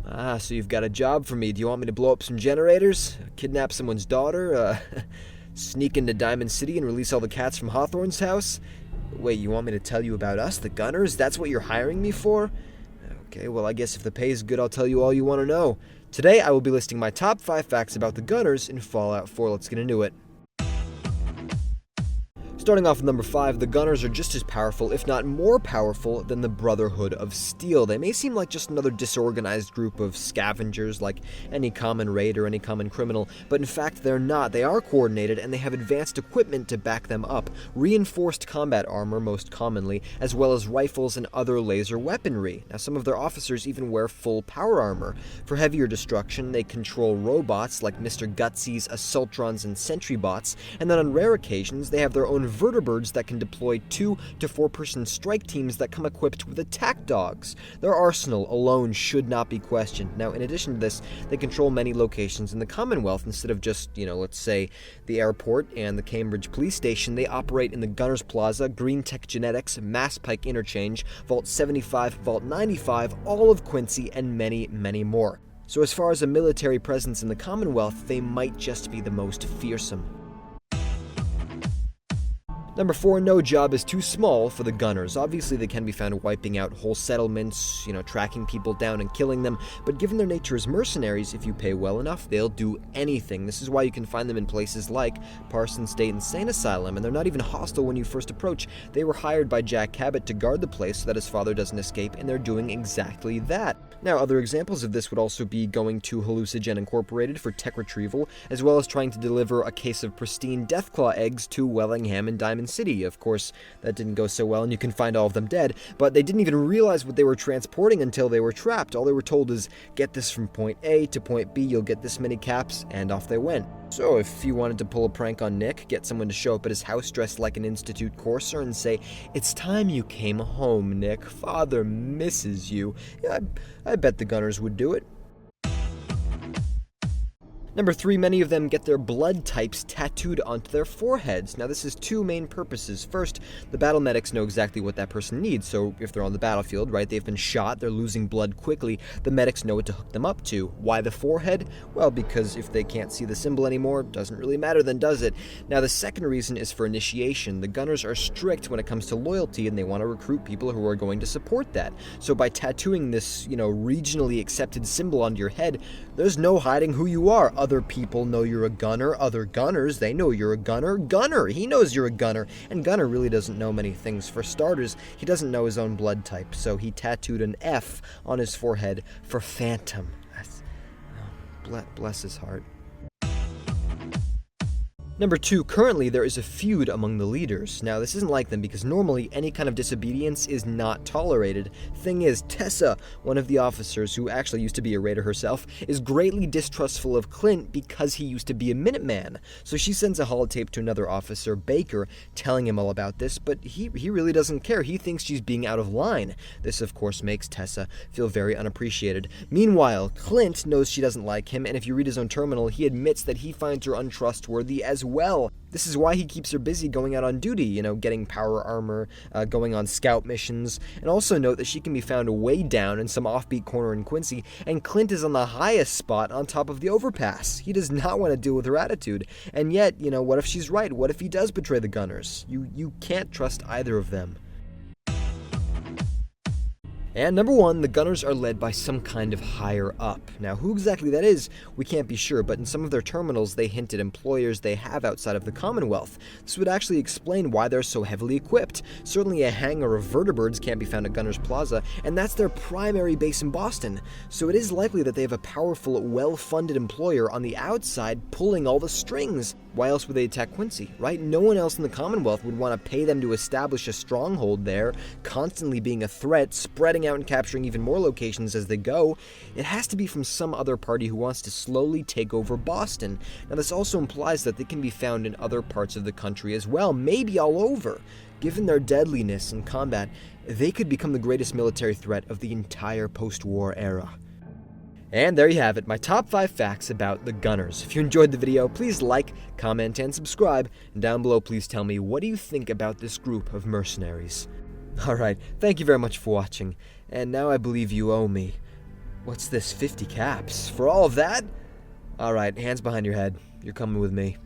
Ah, so you've got a job for me. Do you want me to blow up some generators? Kidnap someone's daughter? Sneak into Diamond City and release all the cats from Hawthorne's house? Wait, you want me to tell you about us, the Gunners? That's what you're hiring me for? Okay, well, I guess if the pay is good, I'll tell you all you want to know. Today, I will be listing my top 5 facts about the Gunners in Fallout 4. Let's get into it. Starting off with number 5, the Gunners are just as powerful, if not more powerful, than the Brotherhood of Steel. They may seem like just another disorganized group of scavengers like any common raid or any common criminal, but in fact they're not. They are coordinated and they have advanced equipment to back them up, reinforced combat armor most commonly, as well as rifles and other laser weaponry. Now some of their officers even wear full power armor. For heavier destruction, they control robots like Mr. Gutsy's Assaultrons and Sentry bots, and then on rare occasions they have their own vertibirds that can deploy 2 to 4-person strike teams that come equipped with attack dogs. Their arsenal alone should not be questioned. Now, in addition to this, they control many locations in the Commonwealth. Instead of just, let's say, the airport and the Cambridge Police Station, they operate in the Gunners Plaza, Green Tech Genetics, Mass Pike Interchange, Vault 75, Vault 95, all of Quincy, and many, many more. So as far as a military presence in the Commonwealth, they might just be the most fearsome. Number 4, no job is too small for the Gunners. Obviously, they can be found wiping out whole settlements, tracking people down and killing them, but given their nature as mercenaries, if you pay well enough, they'll do anything. This is why you can find them in places like Parsons State Insane Asylum, and they're not even hostile when you first approach. They were hired by Jack Cabot to guard the place so that his father doesn't escape, and they're doing exactly that. Now, other examples of this would also be going to Hallucigen Incorporated for tech retrieval, as well as trying to deliver a case of pristine Deathclaw eggs to Wellingham and Diamond City. Of course, that didn't go so well, and you can find all of them dead, but they didn't even realize what they were transporting until they were trapped. All they were told is, get this from point A to point B, you'll get this many caps, and off they went. So if you wanted to pull a prank on Nick, get someone to show up at his house dressed like an Institute courser and say, "It's time you came home, Nick. Father misses you." Yeah, I bet the Gunners would do it. Number 3, many of them get their blood types tattooed onto their foreheads. Now this has 2 main purposes. First, the battle medics know exactly what that person needs, so if they're on the battlefield, right, they've been shot, they're losing blood quickly, the medics know what to hook them up to. Why the forehead? Well, because if they can't see the symbol anymore, doesn't really matter then, does it? Now the second reason is for initiation. The Gunners are strict when it comes to loyalty, and they want to recruit people who are going to support that. So by tattooing this, regionally accepted symbol onto your head, there's no hiding who you are. Other people know you're a gunner. Other gunners, they know you're a gunner. Gunner, he knows you're a gunner. And Gunner really doesn't know many things. For starters, he doesn't know his own blood type, so he tattooed an F on his forehead for Phantom. Bless his heart. Number 2, currently there is a feud among the leaders. Now this isn't like them because normally any kind of disobedience is not tolerated. Thing is, Tessa, one of the officers who actually used to be a raider herself, is greatly distrustful of Clint because he used to be a Minuteman. So she sends a holotape to another officer, Baker, telling him all about this, but he really doesn't care. He thinks she's being out of line. This of course makes Tessa feel very unappreciated. Meanwhile, Clint knows she doesn't like him, and if you read his own terminal, he admits that he finds her untrustworthy as well. This is why he keeps her busy going out on duty, getting power armor, going on scout missions, and also note that she can be found way down in some offbeat corner in Quincy, and Clint is on the highest spot on top of the overpass. He does not want to deal with her attitude, and yet, what if she's right? What if he does betray the Gunners? You can't trust either of them. And number 1, the Gunners are led by some kind of higher up. Now, who exactly that is, we can't be sure, but in some of their terminals, they hint at employers they have outside of the Commonwealth. This would actually explain why they're so heavily equipped. Certainly a hangar of vertibirds can't be found at Gunners Plaza, and that's their primary base in Boston. So it is likely that they have a powerful, well-funded employer on the outside pulling all the strings. Why else would they attack Quincy, right? No one else in the Commonwealth would want to pay them to establish a stronghold there, constantly being a threat, spreading out and capturing even more locations as they go. It has to be from some other party who wants to slowly take over Boston. Now this also implies that they can be found in other parts of the country as well, maybe all over. Given their deadliness in combat, they could become the greatest military threat of the entire post-war era. And there you have it, my top 5 facts about the Gunners. If you enjoyed the video, please like, comment, and subscribe. And down below, please tell me, what do you think about this group of mercenaries? Alright, thank you very much for watching. And now I believe you owe me What's this, 50 caps? For all of that? Alright, hands behind your head. You're coming with me.